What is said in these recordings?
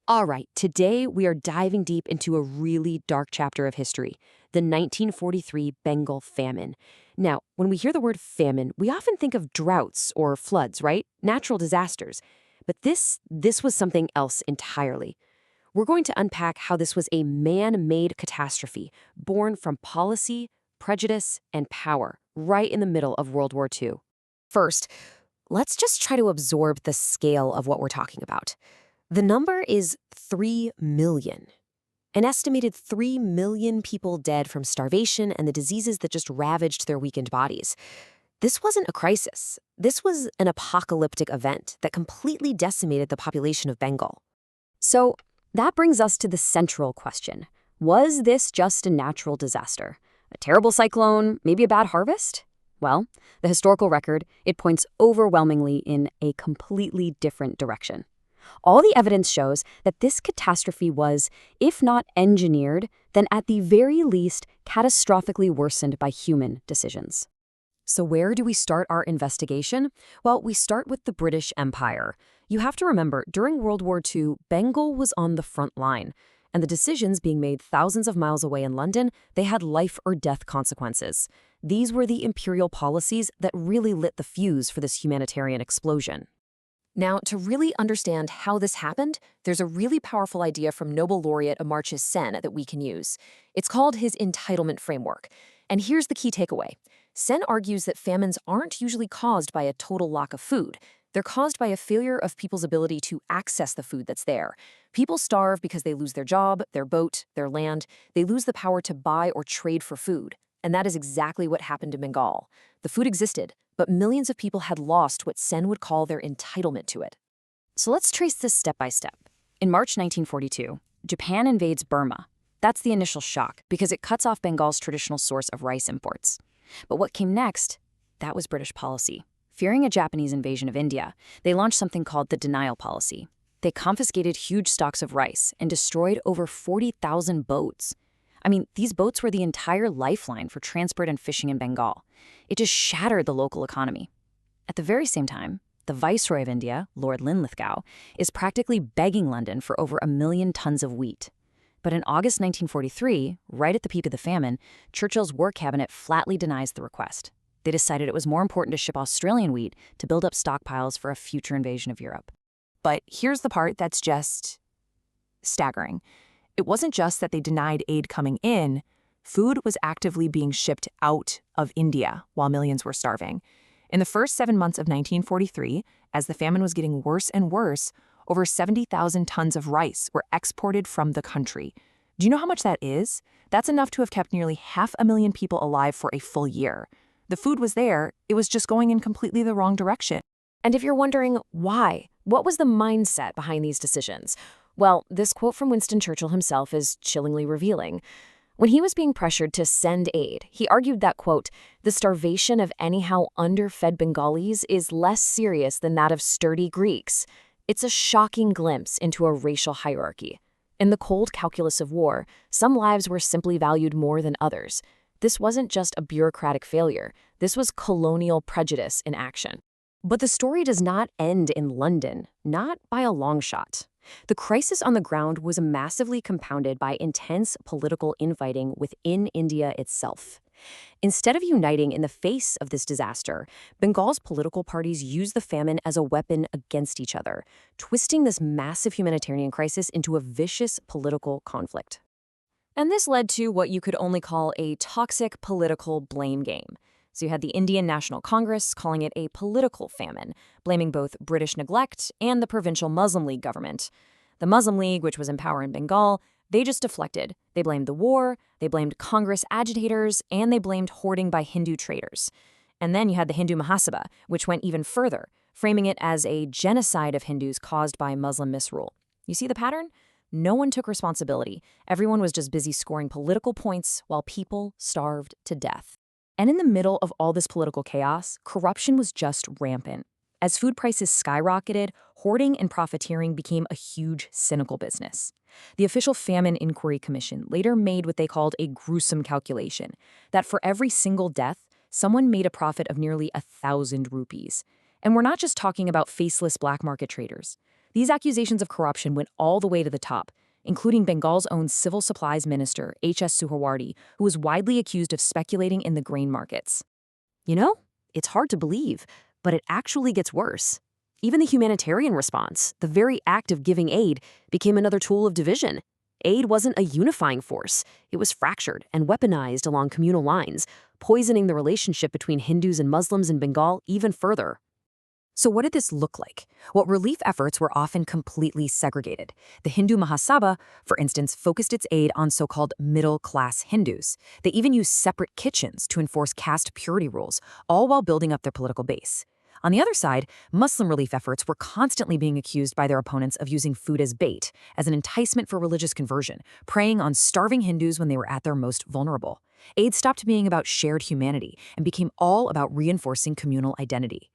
All right, today we are diving deep into a really dark chapter of history, the 1943 Bengal Famine. Now, when we hear the word famine, we often think of droughts or floods, right? Natural disasters. But this was something else entirely. We're going to unpack how this was a man-made catastrophe born from policy, prejudice, and power right in the middle of World War II. First, let's just try to absorb the scale of what we're talking about. The number is 3 million. An estimated 3 million people dead from starvation and the diseases that just ravaged their weakened bodies. This wasn't a crisis. This was an apocalyptic event that completely decimated the population of Bengal. So that brings us to the central question. Was this just a natural disaster? A terrible cyclone? Maybe a bad harvest? Well, the historical record, it points overwhelmingly in a completely different direction. All the evidence shows that this catastrophe was, if not engineered, then at the very least catastrophically worsened by human decisions. So where do we start our investigation? Well, we start with the British Empire. You have to remember, during World War II, Bengal was on the front line, and the decisions being made thousands of miles away in London, they had life or death consequences. These were the imperial policies that really lit the fuse for this humanitarian explosion. Now, to really understand how this happened, there's a really powerful idea from Nobel laureate Amartya Sen that we can use. It's called his entitlement framework. And here's the key takeaway. Sen argues that famines aren't usually caused by a total lack of food. They're caused by a failure of people's ability to access the food that's there. People starve because they lose their job, their boat, their land. They lose the power to buy or trade for food. And that is exactly what happened in Bengal. The food existed, but millions of people had lost what Sen would call their entitlement to it. So let's trace this step by step. In March 1942, Japan invades Burma. That's the initial shock, because it cuts off Bengal's traditional source of rice imports. But what came next? That was British policy. Fearing a Japanese invasion of India, they launched something called the denial policy. They confiscated huge stocks of rice and destroyed over 40,000 boats. I mean, these boats were the entire lifeline for transport and fishing in Bengal. It just shattered the local economy. At the very same time, the Viceroy of India, Lord Linlithgow, is practically begging London for over 1 million tons of wheat. But in August 1943, right at the peak of the famine, Churchill's War Cabinet flatly denies the request. They decided it was more important to ship Australian wheat to build up stockpiles for a future invasion of Europe. But here's the part that's just staggering. It wasn't just that they denied aid coming in. Food was actively being shipped out of India while millions were starving. In the first 7 months of 1943, as the famine was getting worse and worse, over 70,000 tons of rice were exported from the country. Do you know how much that is? That's enough to have kept nearly 500,000 people alive for a full year. The food was there, it was just going in completely the wrong direction. And if you're wondering why, what was the mindset behind these decisions? Well, this quote from Winston Churchill himself is chillingly revealing. When he was being pressured to send aid, he argued that, quote, the starvation of anyhow underfed Bengalis is less serious than that of sturdy Greeks. It's a shocking glimpse into a racial hierarchy. In the cold calculus of war, some lives were simply valued more than others. This wasn't just a bureaucratic failure. This was colonial prejudice in action. But the story does not end in London, not by a long shot. The crisis on the ground was massively compounded by intense political infighting within India itself. Instead of uniting in the face of this disaster, Bengal's political parties used the famine as a weapon against each other, twisting this massive humanitarian crisis into a vicious political conflict. And this led to what you could only call a toxic political blame game. So you had the Indian National Congress calling it a political famine, blaming both British neglect and the provincial Muslim League government. The Muslim League, which was in power in Bengal, they just deflected. They blamed the war, they blamed Congress agitators, and they blamed hoarding by Hindu traders. And then you had the Hindu Mahasabha, which went even further, framing it as a genocide of Hindus caused by Muslim misrule. You see the pattern? No one took responsibility. Everyone was just busy scoring political points while people starved to death. And in the middle of all this political chaos, corruption was just rampant. As food prices skyrocketed, hoarding and profiteering became a huge, cynical business. The official Famine Inquiry Commission later made what they called a gruesome calculation, that for every single death, someone made a profit of nearly 1,000 rupees. And we're not just talking about faceless black market traders. These accusations of corruption went all the way to the top, including Bengal's own civil supplies minister, H.S. Suhawardi, who was widely accused of speculating in the grain markets. You know, it's hard to believe, but it actually gets worse. Even the humanitarian response, the very act of giving aid, became another tool of division. Aid wasn't a unifying force. It was fractured and weaponized along communal lines, poisoning the relationship between Hindus and Muslims in Bengal even further. So what did this look like? Well, relief efforts were often completely segregated. The Hindu Mahasabha, for instance, focused its aid on so-called middle-class Hindus. They even used separate kitchens to enforce caste purity rules, all while building up their political base. On the other side, Muslim relief efforts were constantly being accused by their opponents of using food as bait, as an enticement for religious conversion, preying on starving Hindus when they were at their most vulnerable. Aid stopped being about shared humanity and became all about reinforcing communal identity.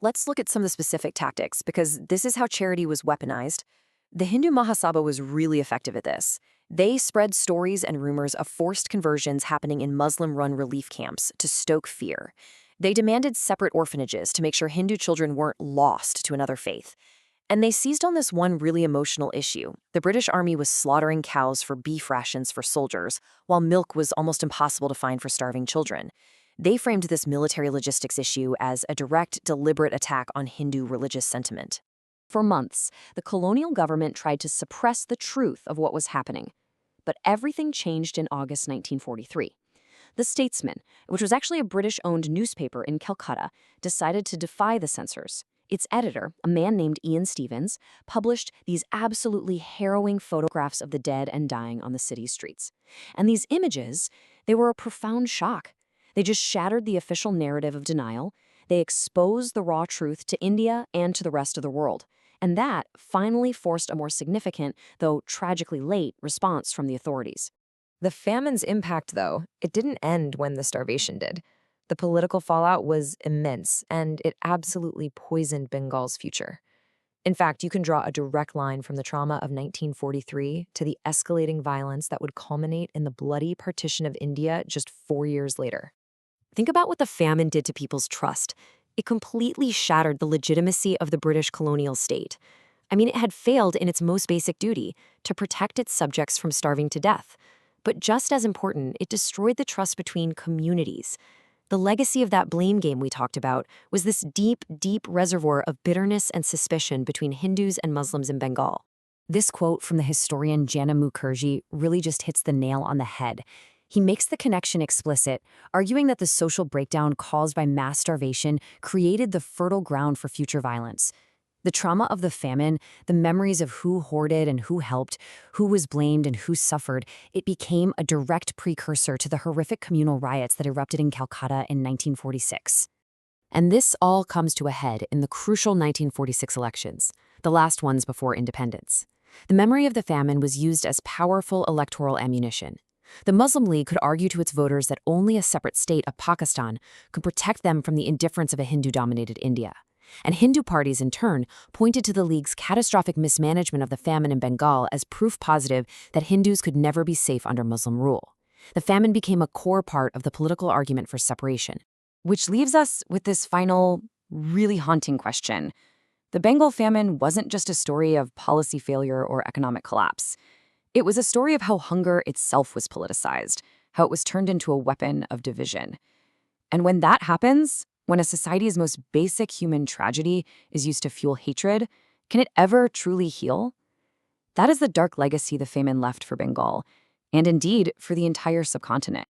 Let's look at some of the specific tactics, because this is how charity was weaponized. The Hindu Mahasabha was really effective at this. They spread stories and rumors of forced conversions happening in Muslim-run relief camps to stoke fear. They demanded separate orphanages to make sure Hindu children weren't lost to another faith. And they seized on this one really emotional issue. The British Army was slaughtering cows for beef rations for soldiers, while milk was almost impossible to find for starving children. They framed this military logistics issue as a direct, deliberate attack on Hindu religious sentiment. For months, the colonial government tried to suppress the truth of what was happening. But everything changed in August 1943. The Statesman, which was actually a British-owned newspaper in Calcutta, decided to defy the censors. Its editor, a man named Ian Stevens, published these absolutely harrowing photographs of the dead and dying on the city's streets. And these images, they were a profound shock. They just shattered the official narrative of denial. They exposed the raw truth to India and to the rest of the world. And that finally forced a more significant, though tragically late, response from the authorities. The famine's impact, though, it didn't end when the starvation did. The political fallout was immense, and it absolutely poisoned Bengal's future. In fact, you can draw a direct line from the trauma of 1943 to the escalating violence that would culminate in the bloody partition of India just 4 years later. Think about what the famine did to people's trust. It completely shattered the legitimacy of the British colonial state. I mean, it had failed in its most basic duty, to protect its subjects from starving to death. But just as important, it destroyed the trust between communities. The legacy of that blame game we talked about was this deep, deep reservoir of bitterness and suspicion between Hindus and Muslims in Bengal. This quote from the historian Jana Mukherjee really just hits the nail on the head. He makes the connection explicit, arguing that the social breakdown caused by mass starvation created the fertile ground for future violence. The trauma of the famine, the memories of who hoarded and who helped, who was blamed and who suffered, it became a direct precursor to the horrific communal riots that erupted in Calcutta in 1946. And this all comes to a head in the crucial 1946 elections, the last ones before independence. The memory of the famine was used as powerful electoral ammunition. The Muslim League could argue to its voters that only a separate state of Pakistan could protect them from the indifference of a Hindu-dominated India. And Hindu parties, in turn, pointed to the League's catastrophic mismanagement of the famine in Bengal as proof positive that Hindus could never be safe under Muslim rule. The famine became a core part of the political argument for separation. Which leaves us with this final, really haunting question. The Bengal famine wasn't just a story of policy failure or economic collapse. It was a story of how hunger itself was politicized, how it was turned into a weapon of division. And when that happens, when a society's most basic human tragedy is used to fuel hatred, can it ever truly heal? That is the dark legacy the famine left for Bengal, and indeed for the entire subcontinent.